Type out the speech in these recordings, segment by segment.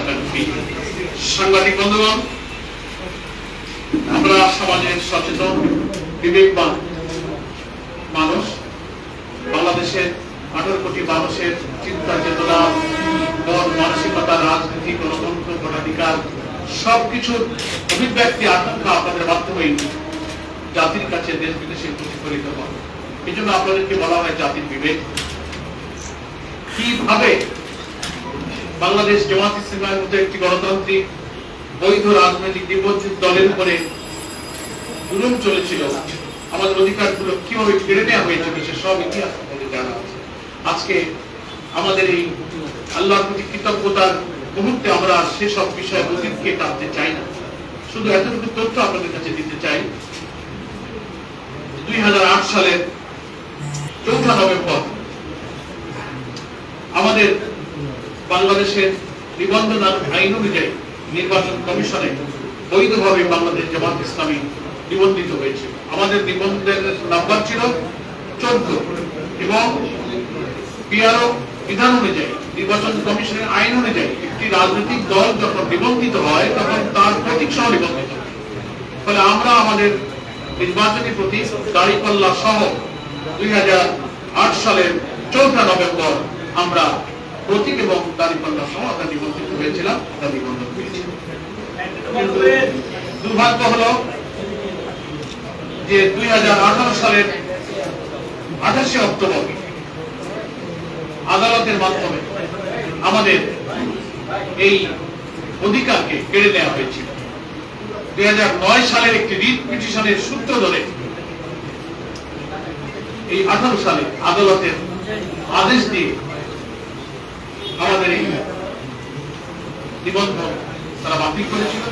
আগামী সাংবাদিক বন্ধুগণ, আমরা সমাজের সচেতন বিবেকবান মানুষ। বাংলাদেশের 18 কোটি মানুষের চিন্তা চেতনা, মন মানসিকতা, রাজনীতি, গণতন্ত্র, ভোটাধিকার সবকিছুর অভিব্যক্তি আকাঙ্ক্ষা আপনাদের মাধ্যমেই জাতির কাছে দেশ বিদেশে প্রতিফলিত হয়। এই জন্য আপনাদেরকে বলা হয় জাতির বিবেক। কিভাবে বাংলাদেশ জামাত ইসলামের মতো একটি গণতান্ত্রিক বৈধ রাজনৈতিক নিবন্ধিত দলের উপরে জুলুম চলেছিল, আমাদের অধিকারগুলো কিভাবে কেড়ে নেওয়া হয়েছিল, সে সব ইতিহাস আমাদের জানা আছে। আজকে আমাদের এই আল্লাহর প্রতি কৃতজ্ঞতার মুহূর্তে আমরা সেসব বিষয়ে অতীতকে টানতে চাই না। শুধু এতটুকু তথ্য আপনাদের কাছে দিতে চাই। 2008 সালের 4 নভেম্বর আমাদের বাংলাদেশের নিবন্ধন আইন অনুযায়ী নির্বাচন কমিশনে বৈধভাবে বাংলাদেশ জামাত ইসলামী নিবন্ধিত হয়েছিল। আমাদের নিবন্ধনের নাম্বার ছিল 14 এবং বিআরও বিধান অনুযায়ী, নির্বাচন কমিশনের আইন অনুযায়ী একটি রাজনৈতিক দল যখন নিবন্ধিত হয় তখন তার প্রতীক সহ নিবন্ধিত হয়। ফলে আমরা আমাদের নির্বাচনী প্রতীক দাঁড়িপাল্লা সহ 2008 সালের 4 নভেম্বর আমরা প্রতীক এবং দাঁড়িপাল্লা সহ আমরা নিবন্ধিত হয়েছিলাম, আমরা নিবন্ধন পেয়েছিলাম। দুর্ভাগ্য হলো যে 2018 সালের 28 অক্টোবর আদালতের মাধ্যমে আমাদের এই অধিকারকে কেড়ে নেওয়া হয়েছিল। 2009 সালের একটি রিট পিটিশনের সূত্র ধরে এই 18 সালে আদালতের আদেশ দিয়ে আমাদের এই নিবন্ধন তারা বাতিল করেছিল।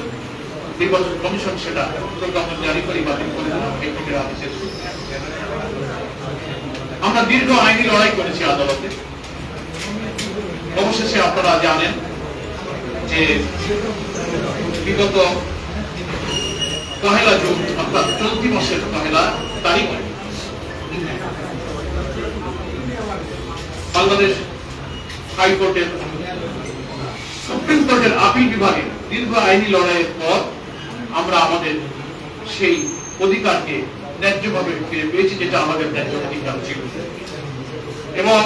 নির্বাচন কমিশন সেটা প্রজ্ঞাপন জারি করে বাতিল করে দিল। আদেশের আমরা দীর্ঘ আইনি লড়াই করেছি আদালতে। অবশেষে আপনারা জানেন যে বিগত 1 জুন অর্থাৎ চলতি মাসের 1 তারিখে বাংলাদেশ হাইকোর্টের সুপ্রিম কোর্টের আপিল বিভাগে দীর্ঘ আইনি লড়াইয়ের পর আমরা আমাদের সেই অধিকারকে ন্যায্যভাবে ফিরে পেয়েছি, যেটা আমাদের ন্যায্য অধিকার ছিল। এবং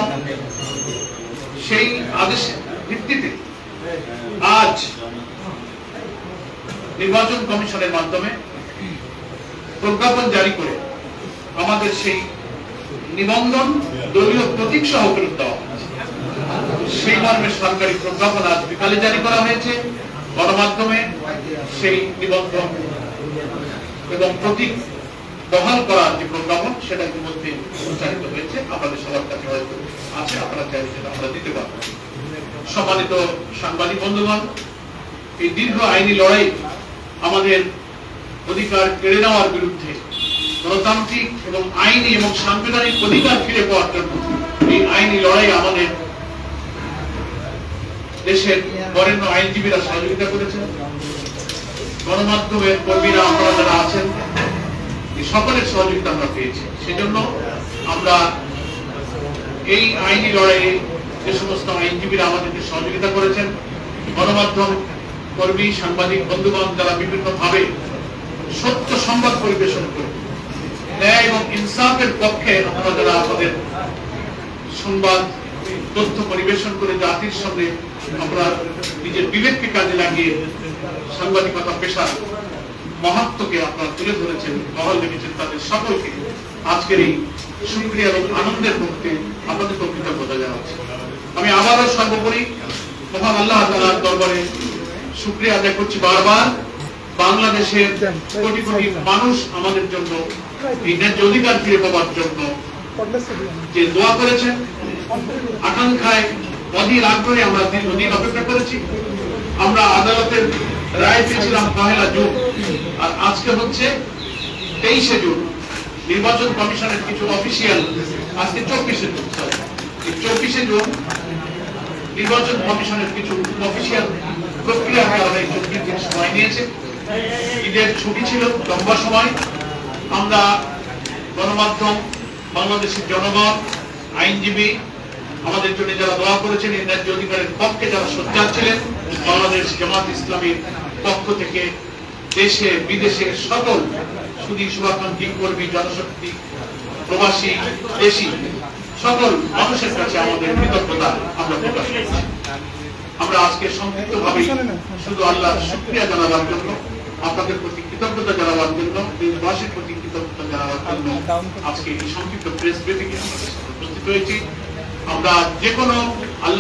সেই আদেশের ভিত্তিতে আজ নির্বাচন কমিশনের মাধ্যমে প্রজ্ঞাপন জারি করে আমাদের সেই নিবন্ধন দলীয় প্রতীক সহ ফেরত দেওয়া হয়েছে। সেই মর্মে সরকারি প্রজ্ঞাপন আজ বিকালে জারি করা হয়েছে। গণমাধ্যমে সেই নিবন্ধন এবং প্রতীক বহাল করার যে প্রজ্ঞাপন সেটা ইতিমধ্যে প্রচারিত হয়েছে, আপনাদের সবার কাছে হয়তো আছে, আপনারা চাইলে সেটা আমরা দিতে পারব। সম্মানিত সাংবাদিক বন্ধুগণ, এই দীর্ঘ আইনি লড়াই আমাদের অধিকার কেড়ে নেওয়ার বিরুদ্ধে গণতান্ত্রিক এবং আইনি এবং সাংবিধানিক অধিকার ফিরে পাওয়ার জন্য এই আইনি লড়াই আমাদের দেশের বরেণ্য আইনজীবীরা সহযোগিতা করেছেন। গণমাধ্যমের কর্মীরা, আপনারা যারা আছেন, সকলের সহযোগিতা আমরা পেয়েছি। সেজন্য আমরা এই আইনি লড়াইয়ে যে সমস্ত আইনজীবীরা আমাদেরকে সহযোগিতা করেছেন, গণমাধ্যম কর্মী, সাংবাদিক বন্ধুগণ যারা বিভিন্ন ভাবে সত্য সংবাদ পরিবেশন করে ন্যায় এবং ইনসাফের পক্ষে আপনারা যারা আমাদের সংবাদ তথ্য পরিবেশন করে জাতির সামনে আমরা নিজের বিবেককে কাজে লাগিয়ে সাংবাদিকতা পেশার মহত্বকে আপনারা তুলে ধরেছেন, বহাল রেখেছেন, তাদের সকলকে আজকের এই শুকরিয়া এবং আনন্দের মুহূর্তে আপনাদের কৃতজ্ঞতা জানাচ্ছি। আমি আবারও সর্বোপরি মহান আল্লাহ তাআলার দরবারে শুকরিয়া আদায় করছি বারবার। বাংলাদেশের কোটি কোটি মানুষ আমাদের জন্য এই ন্যায্য অধিকার ফিরে পাওয়ার জন্য যে দোয়া করেছেন, আকাঙ্ক্ষায় অধীর আগ্রহে আমরা দীর্ঘদিন অপেক্ষা করেছি। আমরা আদালতের রায় পেয়েছিলাম 1 জুন, আর আজকে হচ্ছে 23 জুন। নির্বাচন কমিশনের কিছু অফিসিয়াল, আজকে 24 জুন, 24 জুন নির্বাচন কমিশনের কিছু অফিসিয়াল প্রক্রিয়ার কারণে 24 দিন সময় নিয়েছে। ঈদের ছুটি ছিল, লম্বা সময়। আমরা গণমাধ্যম, বাংলাদেশের জনগণ, আইনজীবী, আমাদের জন্য যারা দোয়া করেছেন, এই ন্যায্য অধিকারের পক্ষে যারা সোচ্চার ছিলেন, বাংলাদেশ বাংলাদেশ জামাত ইসলামীর পক্ষ থেকে দেশে বিদেশে সকল সুধী শুভাকাঙ্ক্ষী কর্মী জনশক্তি প্রবাসী দেশি সকল মানুষের কাছে আমাদের কৃতজ্ঞতা আমরা প্রকাশ করছি। আমরা আজকে সংক্ষিপ্তভাবে শুধু আল্লাহর শুকরিয়া জানাবার জন্য, আপনাদের প্রতি কৃতজ্ঞতা জানাবার জন্য, দেশবাসীর প্রতি কৃতজ্ঞতা জানাবার জন্য আজকে এই সংক্ষিপ্ত প্রেস ব্রিফিংয়ে আমাদের সাথে উপস্থিত হয়েছি। আমরা যে কোনো আল্লাহ